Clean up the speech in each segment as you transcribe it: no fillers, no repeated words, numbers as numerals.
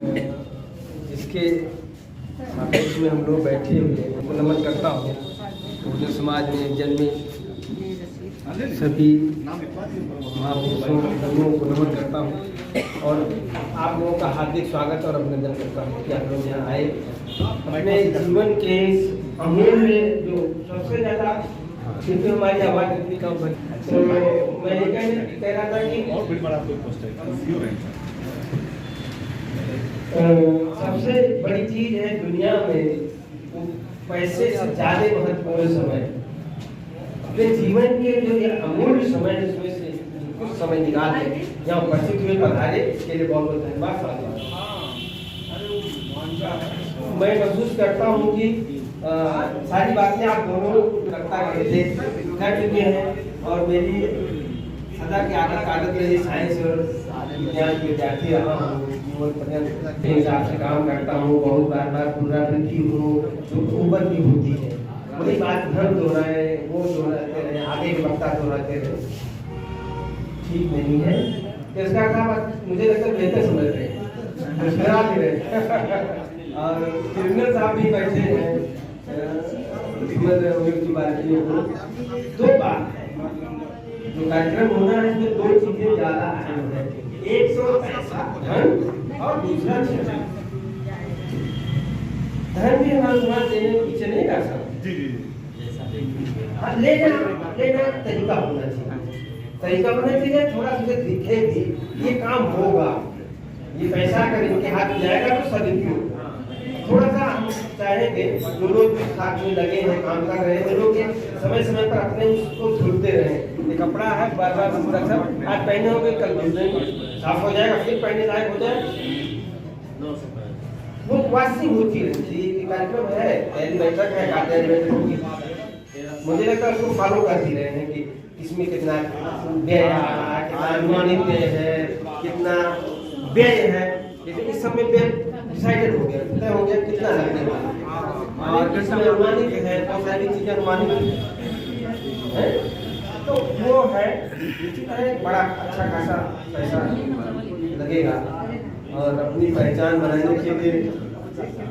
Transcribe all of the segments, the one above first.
इसके अपेक्ष में हम लोग बैठे हुए हैं, उनको नमन करता हूँ। उर्दू समाज में जन्मे सभी महापुरुषों को नमन करता हूँ और आप लोगों का हार्दिक स्वागत और अभिनंदन करता हूँ कि आप लोग यहाँ आए। अपने जीवन के अमूल्य जो सबसे ज़्यादा, क्योंकि हमारी आवाज़ इतनी कम है, तो मैं ये कह रहा था कि सबसे बड़ी चीज है दुनिया में पैसे से ज़्यादा महत्वपूर्ण समय। अपने जीवन के जो ये अमूल्य समय है, इसमें से कुछ समय निकाल के यहाँ उपस्थित हुए पधारे, इसके लिए बहुत बहुत धन्यवाद। मैं महसूस करता हूँ कि सारी बातें आप दोनों लगता कर चुके हैं और मेरी सदा की आदत रही साइंस और विज्ञान के विद्यार्थी रहा हूँ, जीवन पर्यंत हिसाब से काम करता हूँ, बहुत बार पुनरावृत्ति हूँ, जो ऊपर भी होती है। वही बात धर्म दोहराए, वो दोहराते रहे, आगे के वक्ता दोहराते रहे, ठीक नहीं है। इसका काम मुझे लगता है बेहतर समझ रहे और क्रिमिनल साहब भी बैठे हैं। दो बात है, जो कार्यक्रम होना है इसमें दो चीजें ज्यादा अहम है, एक तो पैसा धन और दूसरा धन भी हमारे समाज देने के पीछे नहीं रह सकता। लेना तरीका होना चाहिए, थोड़ा सा दिखे भी ये काम होगा, ये पैसा अगर इनके हाथ में जाएगा तो सदुपयोग। थोड़ा सा हम चाहेंगे जो लोग साथ में लगे हैं, काम कर रहे हैं, लोग समय समय पर अपने उसको धुलते रहे। ये कपड़ा है बार बार आज पहने होंगे, कल धुल देंगे, साफ हो जाएगा, फिर पहने लायक हो जाए, वो वासी होती रहती है। कार्यक्रम है, पहली बैठक है, बैठक होगी, मुझे लगता है उसको फॉलो करती रहे हैं कि इसमें कितना व्यय आ रहा है, कितना अनुमानित व्यय है, कितना व्यय है, लेकिन इस सब में व्यय डिसाइडेड हो गया, तय हो गया कितना लगने वाला और कितना अनुमानित है, बहुत सारी चीजें अनुमानित है, तो वो है बड़ा अच्छा खासा पैसा लगेगा। और अपनी पहचान बनाने के लिए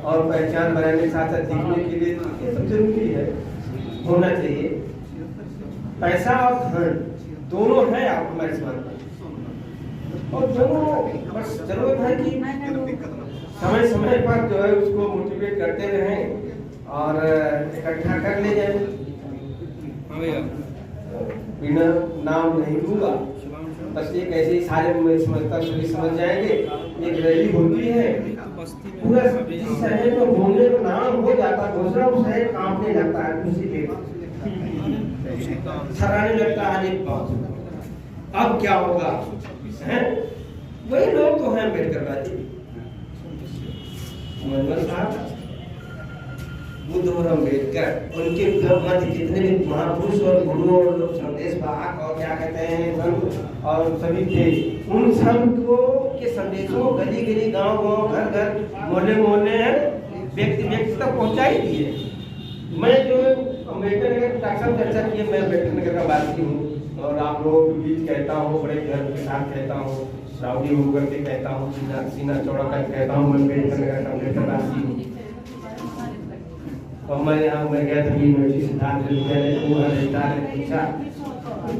और पहचान बनाने के साथ साथ दिखने के लिए ये सब जरूरी है, होना चाहिए। पैसा और धन दोनों है आप हमारे समाज और दोनों, बस जरूरत है कि समय समय पर जो है उसको मोटिवेट करते रहें और इकट्ठा कर ले जाए। बिना नाम नहीं लूंगा, बस एक ऐसे ही सारे में समझता सभी समझ जाएंगे। एक रैली होती है, पूरा शहर में घूमने का नाम हो जाता है, दूसरा उस शहर कांपने लगता है, खुशी के सराहने लगता है। अब क्या होगा है? वही लोग तो हैं अम्बेडकरवादी, बुद्ध और अम्बेडकर, उनके मध्य कितने भी महापुरुष और गुरुओं और संदेश वाहक और क्या कहते हैं और सभी थे, उन सब को के संदेशों गली गली, गांव गांव, घर घर, मोहल्ले मोहल्ले, व्यक्ति व्यक्ति तक पहुंचा ही दिए। मैं जो अम्बेडकर नगर का चर्चा किए, मैं अम्बेडकर नगर का वासी हूँ और आप लोगों के बीच कहता हूँ, बड़े गर्व के साथ कहता हूँ, राउडी होकर के कहता हूँ, सीना चौड़ा कर कहता हूँ, मैं अम्बेडकर नगर का अम्बेडकर वासी हूँ। और मैं यहाँ मैं गया था यूनिवर्सिटी सिद्धांत पूछा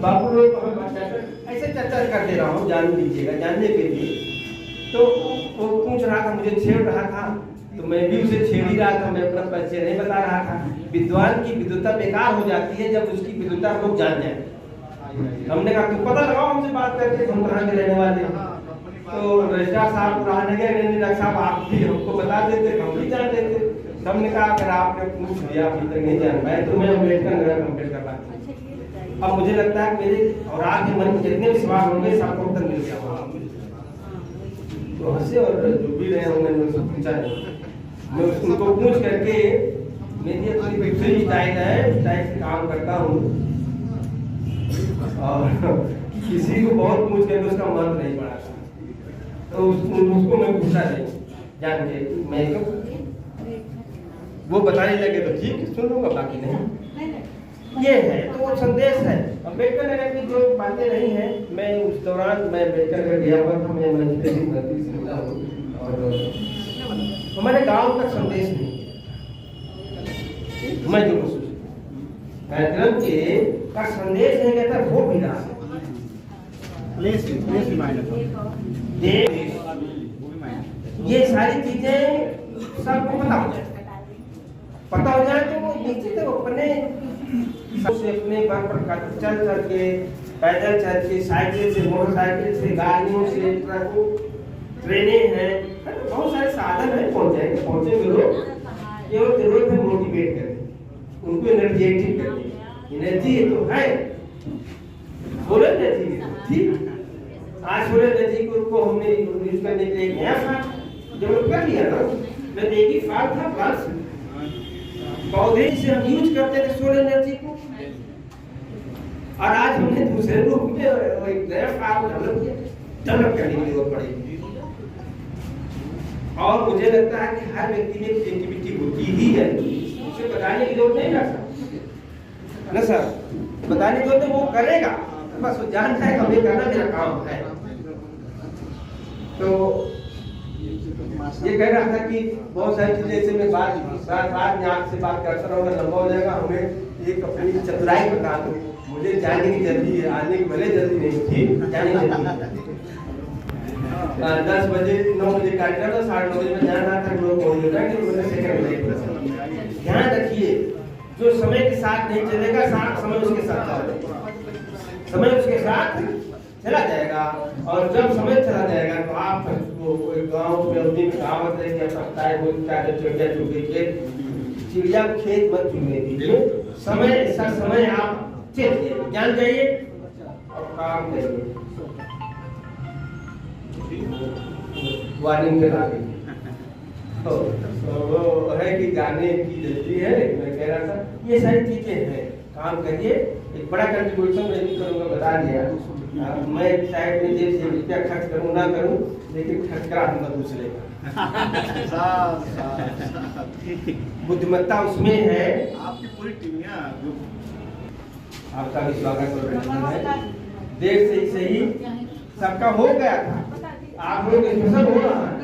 बाबू लोग ऐसे चर्चा कर दे रहा हूँ, जान लीजिएगा, जानने के लिए। तो वो पूछ रहा था, मुझे छेड़ रहा था, तो मैं भी उसे छेड़ ही रहा था, मैं अपना परिचय नहीं बता रहा था। विद्वान की विद्वता बेकार हो जाती है जब उसकी विद्वता लोग जान जाए। हमने कहा तू पता लगाओ हमसे बात करके, हम कहाँ के रहने वाले हैं। तो रजिस्ट्रार साहब डॉक्टर साहब आप भी हमको बता देते, हम भी जान देते। हमने कहा अगर आपने पूछ लिया अभी तक नहीं जान पाए तो मैं अम्बेडकर नगर कंप्लीट कर पाती। अब मुझे लगता है मेरे और आपके मन में जितने भी सवाल होंगे सबको उत्तर मिल गया होगा। तो हंसे और जो भी रहे होंगे उनसे पूछा है, मैं उनको पूछ करके, मेरी अपनी दूसरी स्टाइल है, स्टाइल से काम करता हूँ और किसी को बहुत पूछ करके उसका मन नहीं पड़ा, तो उसको मैं पूछा नहीं जान के, मैं वो बताने लगे तो ठीक सुन लूंगा, बाकी नहीं। ये है तो वो संदेश है। अम्बेडकर नगर की जो बातें नहीं है, मैं उस दौरान मैं अम्बेडकर नगर गया हुआ था, मैं मंच पे भी भर्ती से मिला हूँ और हमारे गांव का संदेश नहीं है। मैं जो महसूस कार्यक्रम के का संदेश है कहता वो विरासत ये सारी चीजें सबको पता हो जाए तो वो निश्चित अपने अपने चल के पैदल चल के साइकिल से मोटरसाइकिल से गाड़ियों से ट्रकों ट्रेनें हैं बहुत सारे साधन है पहुंचेंगे लोग। केवल जरूरत है मोटिवेट करने उनको एनर्जेटिक करने एनर्जी तो है बोले एनर्जी ठीक आज बोले एनर्जी को हमने यूज करने के लिए गया था डेवलप कर लिया ना मैं देखी फाल था बस पौधे से हम यूज करते थे सोलर एनर्जी को और आज हमने दूसरे रूप में एक नया फाल डेवलप करने की जरूरत पड़ेगी। और मुझे लगता है कि हर व्यक्ति में क्रिएटिविटी होती ही है उसे बताने की जरूरत नहीं है ना सर बताने की जरूरत वो करेगा बस वो जानता है हमें करना मेरा काम है। तो ये कह रहा था कि बहुत सारी चीजें ऐसे में बात में आपसे बात करता रहूंगा लंबा हो जाएगा। हमें एक अपनी चतुराई बता दो मुझे जाने की जल्दी है आने की भले जल्दी नहीं थी जाने की जल्दी 10 बजे 9 बजे कार्यक्रम था 9:30 बजे में जाना था लोग पहुंच गए कि मुझे सेकंड में ध्यान रखिए जो समय के साथ नहीं चलेगा समय उसके साथ चलेगा समय उसके साथ चला जाएगा और जब समय चला जाएगा तो आप गांव में अपनी कहावत है कि चिड़िया खेत मत चुनने दीजिए समय ऐसा समय आप चलिए जान जाइए और काम करिए वार्निंग करा दी तो वो है कि गाने की जल्दी है मैं कह रहा था ये सारी चीजें हैं काम करिए एक बड़ा कंट्रीब्यूशन मैं भी करूँगा बता दिया मैं शायद में जेब से रुपया खर्च करूँ ना करूँ लेकिन खर्च करा दूंगा दूसरे का बुद्धिमत्ता उसमें है आपकी पूरी टीम आपका भी स्वागत है देर से ही सही सबका हो गया था आप लोग स्पेशल हो रहा है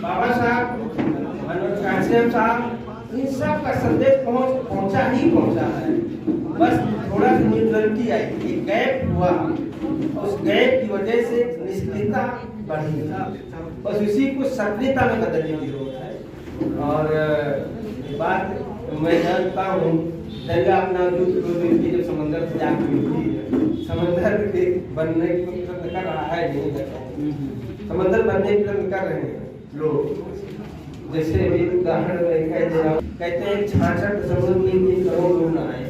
बाबा साहब मनोज काश्यप साहब इन सब का संदेश पहुंचा है बस थोड़ा सी न्यूट्रलिटी आई एक गैप हुआ उस गैप की वजह से निष्क्रियता बढ़ी बस उसी को सक्रियता में बदलने की जरूरत है। और बात मैं जानता हूँ दरिया अपना जो समंदर से जाकर मिलती है समंदर बनने की प्रयत्न कर रहा है नहीं समंदर बनने की प्रयत्न कर रहे हैं लोग जैसे अभी उदाहरण दिखाई दे रहा कहते हैं 66.33 करोड़ लोग आए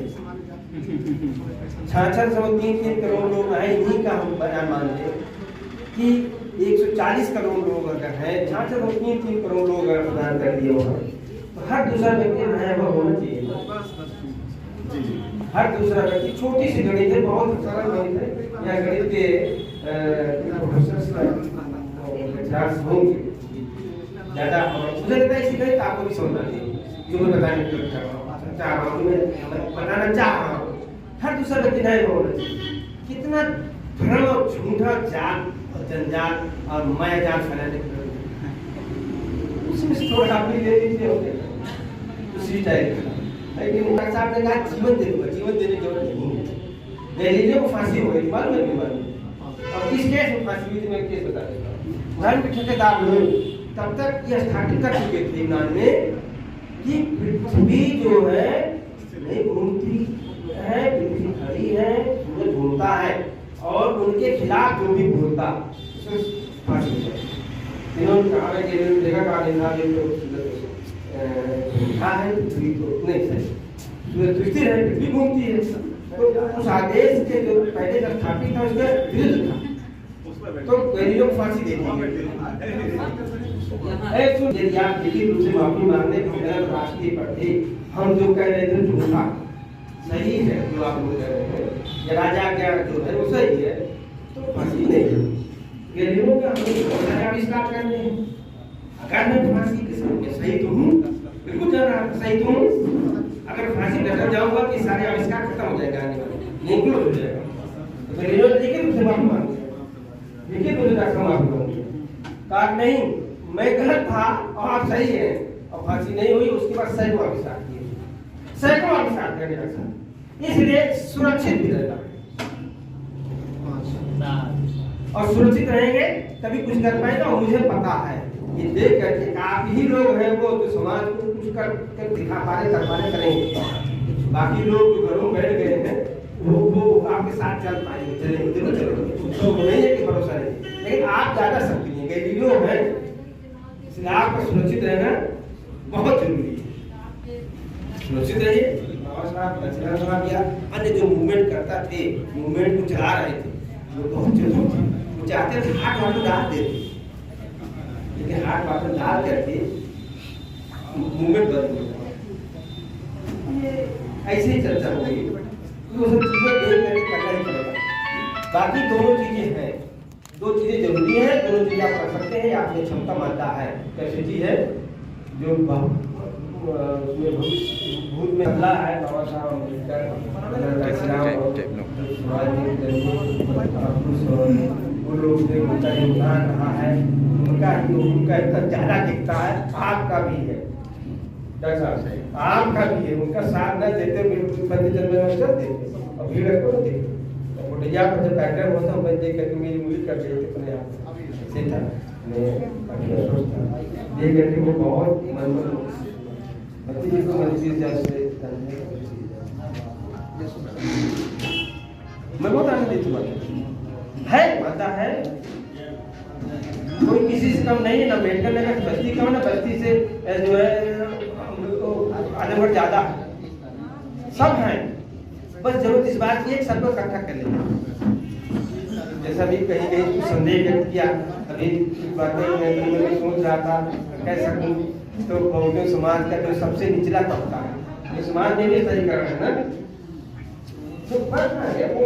66.33 करोड़ लोग आए इन्हीं का हम बना मान लें कि 140 करोड़ लोग अगर हैं 66.33 करोड़ लोग अगर प्रदान कर दिए होगा तो हर दूसरा व्यक्ति नया होना चाहिए हर दूसरा व्यक्ति छोटी सी गणित है बहुत सरल गणित है या गणित के होंगे ज्यादा मुझे लगता है इसी गणित आपको भी समझना चाहिए जो मैं बताने की चाह रहा हूँ बताना चाह रहा हूँ हर दूसरा व्यक्ति नया होना चाहिए कितना भ्रम और झूठा जाल और जंजाल और माया जाल फैलाने की उसमें थोड़ा आप भी ले लीजिए हो गया उसी टाइप का लेकिन साहब ने कहा जीवन दे दूंगा जीवन देने की जरूरत नहीं है गैलीलियो को फांसी हो गई मालूम है और किस केस में फांसी हुई थी मैं केस बता देता हूँ धर्म के ठेकेदार लोग तब तक ये स्थापित कर चुके थे यूनान में कि पृथ्वी जो है नहीं घूमती है पृथ्वी खड़ी है सूरज घूमता है और उनके खिलाफ जो भी बोलता फांसी हो जाए इन्होंने कहा है कि देखा कहा नहीं था है पृथ्वी को नहीं सही पृथ्वी है पृथ्वी घूमती है तो उस आदेश के जो पहले जब स्थापित था उसके विरुद्ध था तो गैलीलियो को फांसी दे दी यदि आप लिखित रूप से माफी मांगने के बिना राष्ट्रीय पढ़े हम जो कह रहे थे झूठा सही है जो आप लोग कह रहे हैं या राजा क्या जो है वो सही है तो फांसी नहीं गैलीलियो का हमें आविष्कार करने हैं अगर मैं फांसी के समय सही तो हूँ बिल्कुल जान रहा है, सही तो हूँ। अगर फांसी डर जाऊंगा कि सारे आविष्कार खत्म हो जाएगा, आने वाले नहीं क्लोज हो जाएगा, तो लिखित रूप से माफी मांगे, लिखित रूप से डॉक्टर माफी मांगे, कहा नहीं मैं गलत था और आप सही है, और फांसी नहीं हुई। उसके बाद सैकड़ों आविष्कार किए, सैकड़ों आविष्कार करने लगा, इसलिए सुरक्षित भी रहेगा। और सुरक्षित रहेंगे तभी कुछ कर पाएगा। और मुझे पता है ये देख करके आप ही लोग हैं वो तो समाज को कुछ कर दिखा पारे कर पारे करेंगे। बाकी लोग जो घरों बैठ गए हैं वो आपके साथ चल पाएंगे, चलेंगे जरूर चलेंगे, तो नहीं है कि भरोसा नहीं, लेकिन आप ज्यादा सक्रिय हैं, गैलीलियो हैं, इसलिए आपको सुरक्षित रहना बहुत जरूरी है। सुरक्षित रहिए। बाबा साहब रचना साहब या अन्य जो मूवमेंट करता थे, मूवमेंट को चला रहे थे, वो बहुत जरूरी थी। वो चाहते थे हाथ वालों डाल देते, लेकिन हाथ वालों डाल करके मूवमेंट बंद हो गया। ये ऐसे ही चर्चा होगी, वो सब चीजें देख करके करना ही पड़ेगा। बाकी दोनों चीजें हैं, दो चीजें जरूरी है, दोनों चीजें आप कर सकते हैं, आपकी क्षमता मानता है। कैसी चीज है जो उसमें भूत में अल्लाह है, बाबा साहब अम्बेडकर, वो लोग से उनका योगदान रहा है, उनका इतना ज्यादा दिखता है, आपका भी है आपका भी है। उनका साथ न देते बंदे जन्म में कर देते और भीड़ को देते। मोटैया पर जब बैठे होता मैं देख करके मेरी उंगली कर रहे थे अपने आप से था, मैं काफी अफसोस था देख करके। वो बहुत मैं बहुत आनंदित हुआ है, माता है, कोई किसी से कम नहीं है, ना मेडिकल नगर बस्ती कम, ना बस्ती से जो है आगे बढ़ ज्यादा है, सब हैं। बस जरूरत इस बात की है सबको इकट्ठा कर लेना। जैसा भी कहीं कहीं कुछ संदेह व्यक्त किया, अभी बातें मैं सोच रहा था कह सकूं, तो बहुजन समाज का जो सबसे निचला तबका है, समाज में भी स्तरीकरण है ना, जो फर्क है वो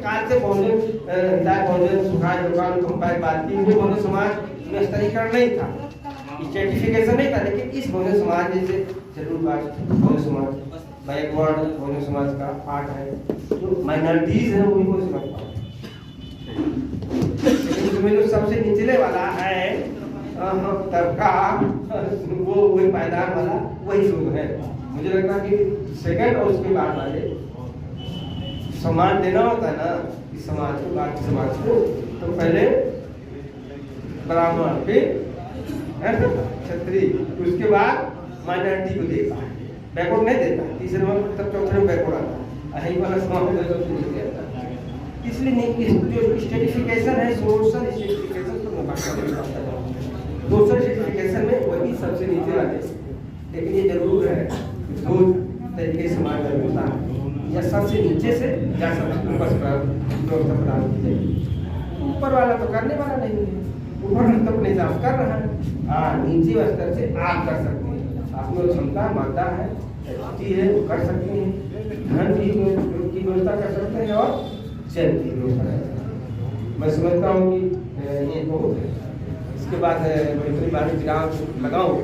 काल से बहुजन हिताय बहुजन सुखाय दुकान कंपायर बात की, वो बहुजन समाज में स्तरीकरण नहीं था, स्ट्रेटिफिकेशन नहीं था। लेकिन इस बहुजन समाज जैसे schedule caste Bahujan Samaj, backward Bahujan Samaj का पार्ट है, जो माइनॉरिटीज है वो इनको समझ पाओ। लेकिन जो सबसे निचले वाला है तबका, वो वही पायदान वाला वही लोग है। मुझे लगता है कि सेकंड और उसके बाद वाले सम्मान देना होता है ना इस समाज को, बाकी समाज को, तो पहले ब्राह्मण, फिर क्षत्रिय, उसके बाद माइनॉरिटी को देखता है, बैकवर्ड नहीं देता, तीसरे नंबर तब चौथे में बैकवर्ड आता है, यही वाला समाज आता है। इसलिए जो स्टेटिफिकेशन है, सोशल स्टेटिफिकेशन तो मैं बात कर रहा हूं, सोशल स्टेटिफिकेशन में वही सबसे नीचे वाले। लेकिन ये जरूर है दो तरीके से समाज में होता है, या सबसे नीचे से या सबसे ऊपर व्यवस्था प्रदान की जाएगी। ऊपर वाला तो करने वाला नहीं है, ऊपर तो अपने हिसाब कर रहा है, नीचे स्तर से आप कर सकते हैं, आपको क्षमता मानता है है वो कर सकते हैं, धन की व्यवस्था कर सकते हैं और जल की व्यवस्था कर सकते हैं। मैं समझता हूँ कि ये बहुत है। इसके बाद मैं बात विराम लगाऊं,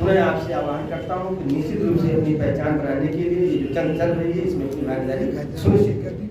मैं आपसे आह्वान करता हूँ कि निश्चित रूप से अपनी पहचान बनाने के लिए ये जो जंग चल रही है इसमें अपनी भागीदारी सुनिश्चित कर दी।